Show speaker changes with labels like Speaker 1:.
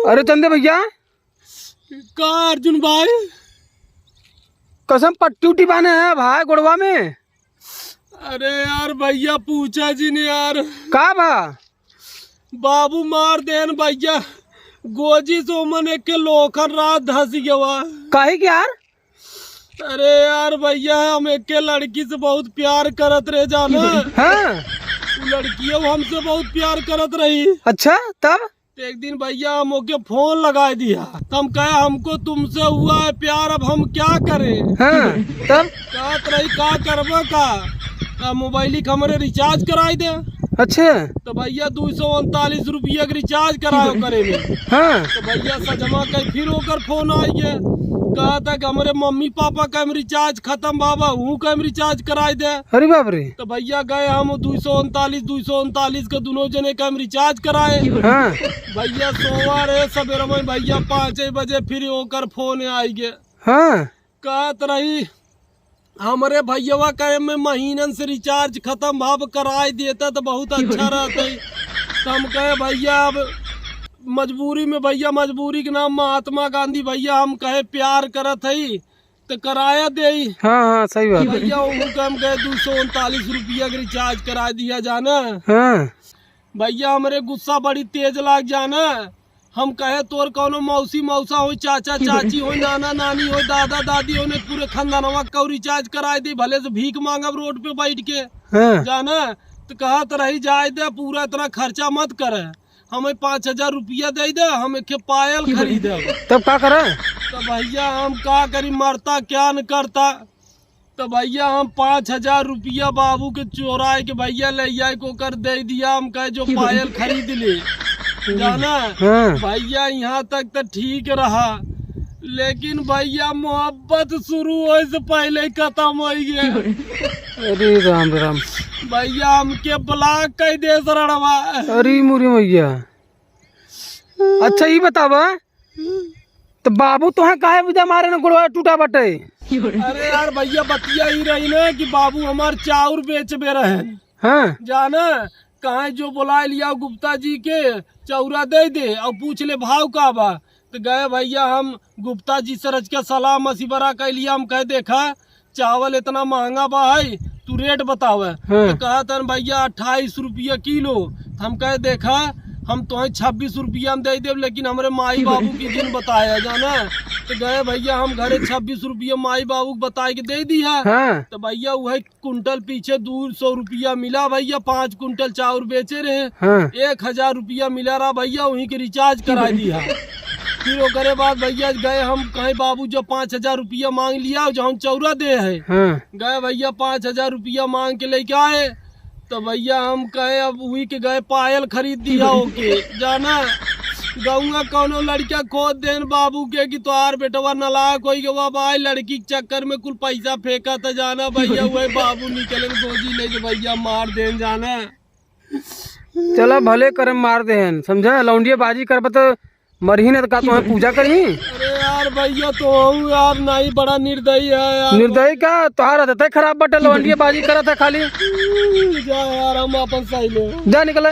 Speaker 1: अरे चंदे भैया
Speaker 2: का अर्जुन भाई
Speaker 1: कसम पट्टी उट्टी बांधे हैं भाई गोड़वा में।
Speaker 2: अरे यार भैया पूछा जी ने यार
Speaker 1: का बा
Speaker 2: बाबू मार देन भैया गोजी सोमन एक के लोखन रात धस गया।
Speaker 1: काहे के यार?
Speaker 2: अरे यार भैया हम एक के लड़की से बहुत प्यार करत रहे जाना।
Speaker 1: हाँ
Speaker 2: लड़की हमसे बहुत प्यार करत रही।
Speaker 1: अच्छा तब
Speaker 2: एक दिन भैया हम ओके फोन लगा दिया। हम कहे हमको तुमसे हुआ है प्यार, अब हम क्या करें।
Speaker 1: हाँ तब
Speaker 2: कहत रही का करबो का मोबाइल के हमारे रिचार्ज कराई दे।
Speaker 1: अच्छा
Speaker 2: तो भैया 239 रुपया के रिचार्ज कराओ करे में।
Speaker 1: हाँ
Speaker 2: तो भैया सा जमा कर फिर होकर फोन आई है कहता कि हमारे मम्मी पापा का रिचार्ज खत्म बाबा हूँ का रिचार्ज कराई दे।
Speaker 1: अरे बाप रे।
Speaker 2: तो भैया गए हम 239 के दोनों जने का रिचार्ज कराए।
Speaker 1: हाँ
Speaker 2: भैया सोमवार है सवेरे में भैया 5 बजे फिर होकर फोन आई गए।
Speaker 1: हाँ
Speaker 2: कहत रही हमारे भैया का में महीनन से रिचार्ज खत्म भाव कराई देता तो बहुत अच्छा रहता। तो हम कहे भैया अब मजबूरी में भैया मजबूरी के नाम महात्मा गांधी भैया हम कहे प्यार करत है तो कराया दे।
Speaker 1: हाँ हाँ सही बात है
Speaker 2: भैया हम कहे 239 रुपया का रिचार्ज करा दिया जाना।
Speaker 1: हाँ
Speaker 2: भैया हमारे गुस्सा बड़ी तेज लाग जाना। हम कहे तोर कौनो मौसी मौसा हो चाचा चाची हो नाना नानी हो दादा दादी हो ने पूरे खानदानवा का रिचार्ज कराए दी भले से भीख मांगब रोड पे बैठ के।
Speaker 1: हाँ
Speaker 2: जाना तो कहत रही जाए दे पूरा इतना खर्चा मत करे हमें 5000 रुपया दे दे हम एक पायल खरीदे।
Speaker 1: तब का करे?
Speaker 2: तो भैया हम का करी मरता क्या न करता। तो भैया हम 5000 रुपया बाबू के चोराए के भैया ले जाए को कर दे दिया। हम कहे जो पायल खरीद ले जाना।
Speaker 1: हाँ
Speaker 2: भैया यहाँ तक तो ठीक रहा लेकिन भैया मोहब्बत शुरू होने से पहले ही खत्म हो गया।
Speaker 1: अरे राम राम
Speaker 2: भैया हमके ब्लॉक कर दे सरणवा।
Speaker 1: अरे मुरी भैया अच्छा ये बतावा तो बाबू तो काहे विदा मारे ना गोड़वा टूटा बटे?
Speaker 2: अरे यार भैया बतिया ही रही ना कि बाबू हमार चाउर बेचबे रहे।
Speaker 1: हाँ
Speaker 2: जाना कहा जो बुला लिया गुप्ता जी के चौरा दे दे और पूछ ले भाव का बा। तो गए भैया हम गुप्ता जी से रच के सलाह मशवरा कर लिया। हम कहे देखा चावल इतना महंगा बा है तू रेट बतावे।
Speaker 1: हाँ।
Speaker 2: तो कहा था भैया 28 रुपया किलो। हम कहे देखा हम तो 26 रुपया में दे दे लेकिन हमारे माई बाबू की दिन बताया जाना। तो गए भैया हम घरे 26 रुपया माई बाबू बताए के दे दिया।
Speaker 1: हाँ
Speaker 2: तो भैया वही कुंटल पीछे 200 रुपया मिला भैया 5 कुंटल चाउर बेचे रहे।
Speaker 1: हाँ
Speaker 2: 1000 रुपया मिला रहा भैया वहीं के रिचार्ज करा दिया। फिर वो करे बाद भैया गए हम कहे बाबू जो 5000 रुपया मांग लिया जो हम चौरा दे है।
Speaker 1: हाँ
Speaker 2: गए भैया 5000 रुपया मांग के लेके आए। तो भैया हम कहे अब वही के गए पायल खरीद दिया ओके जाना। गौंगा कौनो लड़का खोद देन बाबू के कि तोहार बेटवा नलायक हो गया भाई लड़की के चक्कर में कुल पैसा फेंका था जाना। भैया वही बाबू निकले गोजी ले भैया मार देन जाना।
Speaker 1: चला भले कर मार दे समझा लौंडिया बाजी कर तो मरही ने तो का तुम्हें पूजा करी।
Speaker 2: अरे यार भैया तो यार नहीं बड़ा निर्दयी है यार।
Speaker 1: निर्दयी का तोहार आदत खराब बटे लौंडिया बाजी करा था खाली।
Speaker 2: जा यार हम अपन सही ले
Speaker 1: जा निकले।